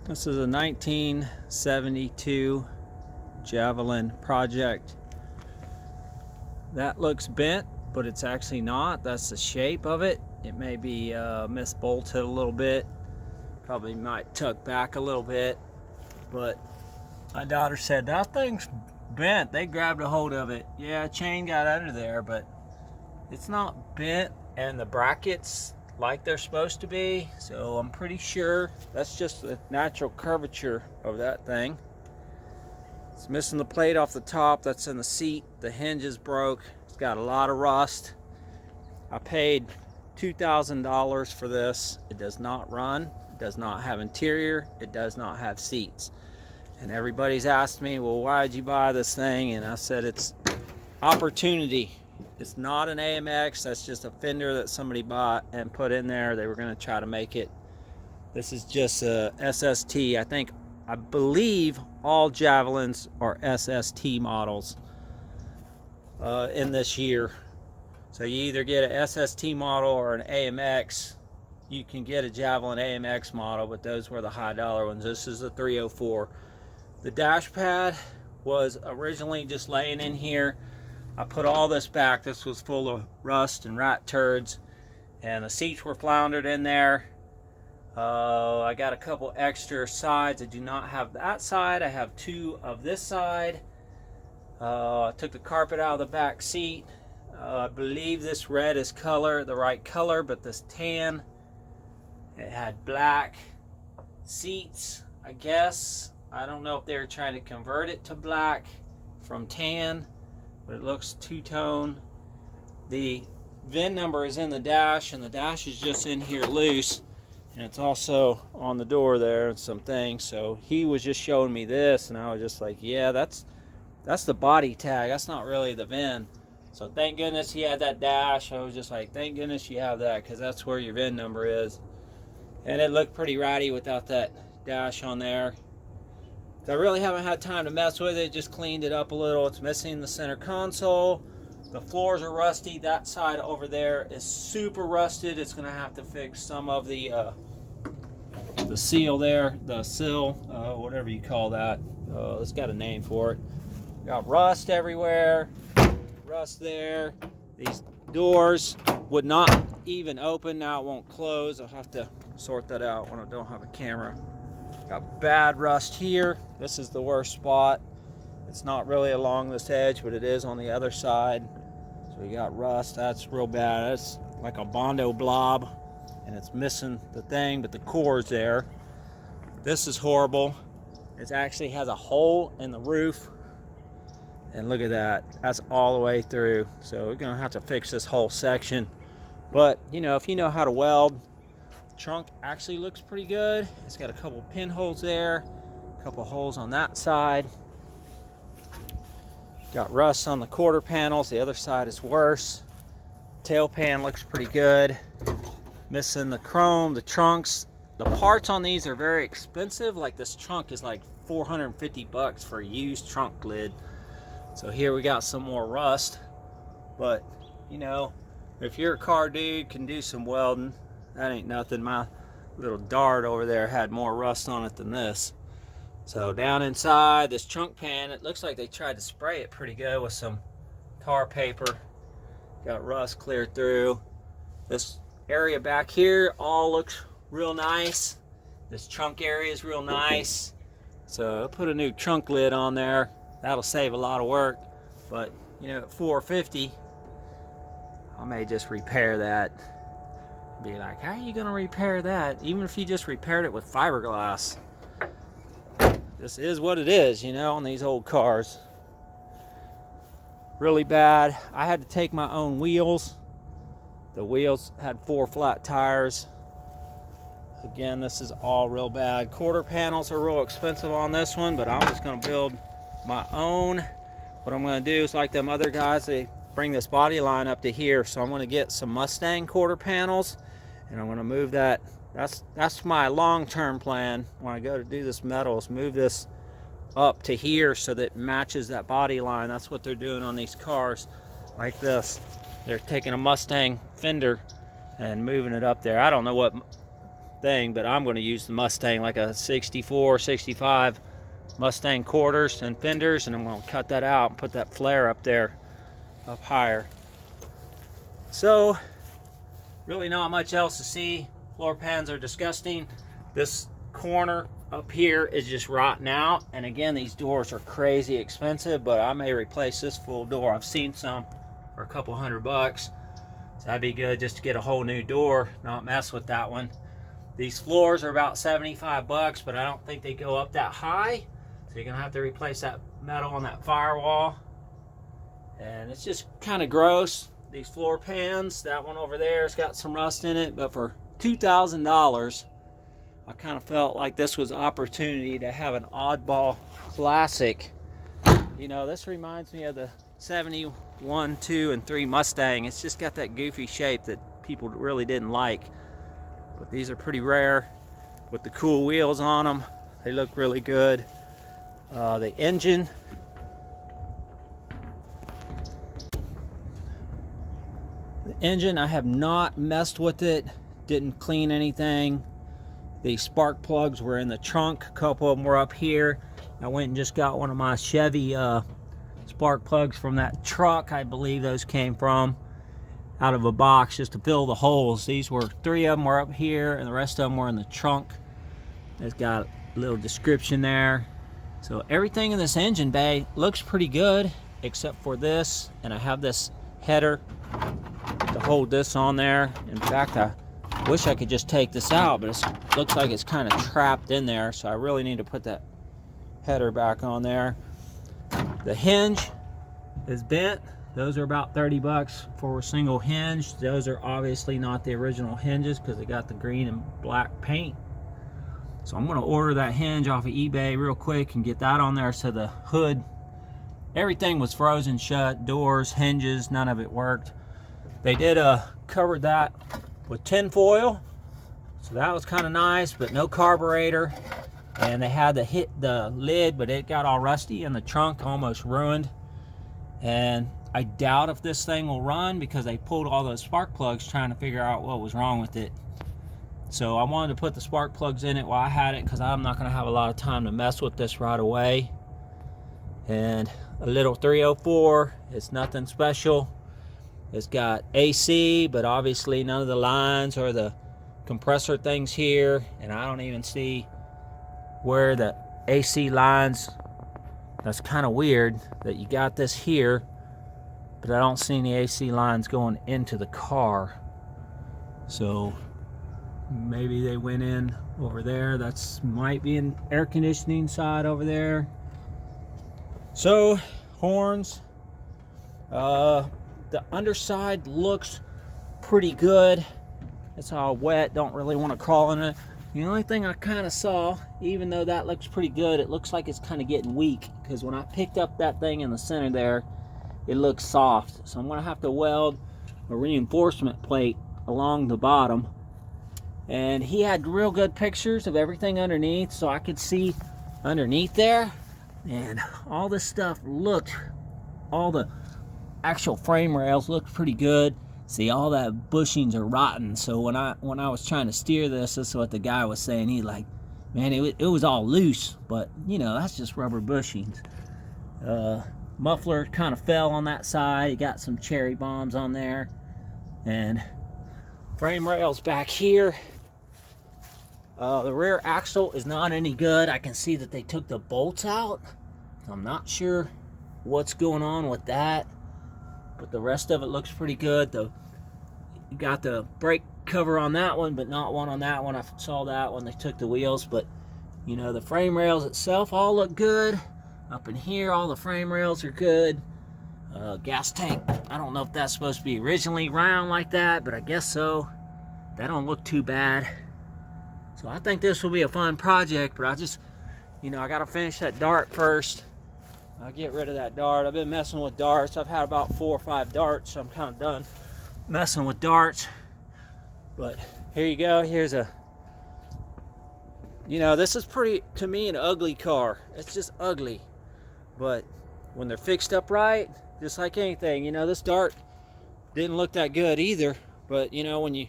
This is a 1972 Javelin Project. That looks bent, but it's actually not. That's the shape of it. It may be misbolted a little bit. Probably might tuck back a little bit. But my daughter said, that thing's bent. They grabbed a hold of it. Yeah, chain got under there, but it's not bent. And the brackets like they're supposed to be, so I'm pretty sure that's just the natural curvature of that thing. It's missing the plate off the top that's in the seat. The hinge is broke. It's got a lot of rust. I paid $2,000 for this. It does not run. It does not have interior. It does not have seats. And everybody's asked me, well, why did you buy this thing? And I said, it's opportunity. It's not an AMX. That's just a fender that somebody bought and put in there. They were going to try to make it. This is just a SST. I believe all Javelins are SST models in this year. So you either get an SST model or an AMX. You can get a Javelin AMX model, but those were the high dollar ones. This is the 304. The dash pad was originally just laying in here. I put all this back. This was full of rust and rat turds, and the seats were floundered in there. I got a couple extra sides. I do not have that side. I have two of this side. I took the carpet out of the back seat. I believe this red is the right color, but this tan, it had black seats, I guess. I don't know if they were trying to convert it to black from tan, but it looks two-tone. The VIN number is in the dash, and the dash is just in here loose, and it's also on the door there and some things. So he was just showing me this, and I was just like, yeah, that's the body tag. That's not really the VIN. So thank goodness he had that dash. I was just like, thank goodness you have that, because that's where your VIN number is. And it looked pretty ratty without that dash on there. I really haven't had time to mess with it. Just cleaned it up a little. It's missing the center console. The floors are rusty. That side over there is super rusted. It's gonna have to fix some of the seal there, the sill, whatever you call that. It's got a name for it. Got rust everywhere. Rust there. These doors would not even open. Now it won't close. I'll have to sort that out when I don't have a camera. Got bad rust here. This is the worst spot. It's not really along this edge, but it is on the other side. So we got rust. That's real bad. It's like a Bondo blob, and it's missing the thing, but the core is there. This is horrible. It actually has a hole in the roof, and look at that. That's all the way through. So we're gonna have to fix this whole section. But you know, if you know how to weld, trunk actually looks pretty good. It's got a couple pinholes there, a couple holes on that side. Got rust on the quarter panels. The other side is worse. Tail pan looks pretty good. Missing the chrome, the trunks. The parts on these are very expensive. Like this trunk is like $450 for a used trunk lid. So here we got some more rust. But you know, if you're a car dude, can do some welding, that ain't nothing. My little Dart over there had more rust on it than this. So down inside this trunk pan, it looks like they tried to spray it pretty good with some tar paper. Got rust cleared through. This area back here all looks real nice. This trunk area is real nice. So I'll put a new trunk lid on there. That'll save a lot of work. But you know, at $450, I may just repair that. Be like, how are you gonna repair that? Even if you just repaired it with fiberglass. This is what it is, you know, on these old cars. Really bad. I had to take my own wheels. The wheels had 4 flat tires. Again, this is all real bad. Quarter panels are real expensive on this one, but I'm just gonna build my own. What I'm gonna do is like them other guys, they bring this body line up to here. So I'm gonna get some Mustang quarter panels, and I'm gonna move that. That's my long-term plan when I go to do this metal, is move this up to here so that it matches that body line. That's what they're doing on these cars like this. They're taking a Mustang fender and moving it up there. I don't know what thing, but I'm going to use the Mustang, like a 64, 65 Mustang quarters and fenders, and I'm going to cut that out and put that flare up there, up higher. So really not much else to see. Floor pans are disgusting. This corner up here is just rotten out, and again, these doors are crazy expensive, but I may replace this full door. I've seen some for a couple $100, so that'd be good just to get a whole new door, not mess with that one. These floors are about $75, but I don't think they go up that high, so you're gonna have to replace that metal on that firewall, and it's just kind of gross. These floor pans, that one over there has got some rust in it, but for $2,000, I kind of felt like this was an opportunity to have an oddball classic. You know, this reminds me of the 71, 2, and 3 Mustang. It's just got that goofy shape that people really didn't like. But these are pretty rare with the cool wheels on them. They look really good. The engine. The engine, I have not messed with it. Didn't clean anything. The spark plugs were in the trunk. A couple of them were up here. I went and just got one of my Chevy spark plugs from that truck. I believe those came from out of a box just to fill the holes. These were 3 of them were up here, and the rest of them were in the trunk. It's got a little description there. So everything in this engine bay looks pretty good, except for this. And I have this header to hold this on there. In fact, I wish I could just take this out, but it looks like it's kind of trapped in there, so I really need to put that header back on there. The hinge is bent. Those are about $30 for a single hinge. Those are obviously not the original hinges because they got the green and black paint. So I'm going to order that hinge off of eBay real quick and get that on there. So the hood, everything was frozen shut, doors, hinges, none of it worked. They did cover that with tin foil, so that was kind of nice, but no carburetor. And they had the lid, but it got all rusty, and the trunk almost ruined. And I doubt if this thing will run because they pulled all those spark plugs trying to figure out what was wrong with it. So I wanted to put the spark plugs in it while I had it, because I'm not going to have a lot of time to mess with this right away. And a little 304, it's nothing special. It's got AC, but obviously none of the lines or the compressor things here, and I don't even see where the AC lines. That's kind of weird that you got this here, but I don't see any AC lines going into the car. So maybe they went in over there. That's might be an air conditioning side over there. So horns, the underside looks pretty good. It's all wet, don't really want to crawl in it. The only thing I kind of saw, even though that looks pretty good, it looks like it's kind of getting weak, because when I picked up that thing in the center there, it looks soft. So I'm going to have to weld a reinforcement plate along the bottom. And he had real good pictures of everything underneath, so I could see underneath there. And all this stuff looked, all the actual frame rails looked pretty good. See, all that bushings are rotten. So when I was trying to steer this, this is what the guy was saying. He's like, man, it was all loose, but you know, that's just rubber bushings. Muffler kind of fell on that side. It got some cherry bombs on there. And frame rails back here. The rear axle is not any good. I can see that they took the bolts out. I'm not sure what's going on with that, but the rest of it looks pretty good. You got the brake cover on that one, but not one on that one. I saw that when they took the wheels, but you know, the frame rails itself all look good. Up in here, all the frame rails are good. Gas tank, I don't know if that's supposed to be originally round like that, but I guess so. That don't look too bad. So I think this will be a fun project, but I just, you know, I gotta finish that dart first. I'll get rid of that dart. I've been messing with darts. I've had about 4 or 5 darts, so I'm kind of done messing with darts. But here you go. Here's a, you know, this is pretty, to me, an ugly car. It's just ugly. But when they're fixed up right, just like anything, you know, this dart didn't look that good either. But, you know, when you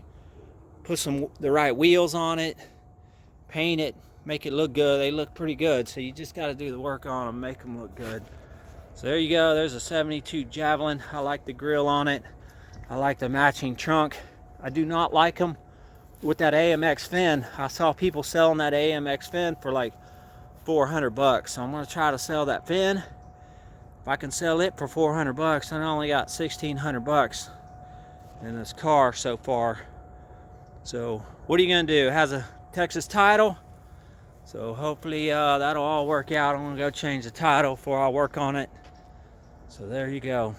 put the right wheels on it, paint it, make it look good. They look pretty good, so you just got to do the work on them, make them look good. So there you go. There's a 72 Javelin. I like the grill on it. I like the matching trunk. I do not like them with that AMX fin. I saw people selling that AMX fin for like $400, so I'm gonna try to sell that fin. If I can sell it for $400, then I only got $1,600 in this car so far. So what are you gonna do? It has a Texas title, so hopefully that'll all work out. I'm gonna go change the title before I work on it. So there you go.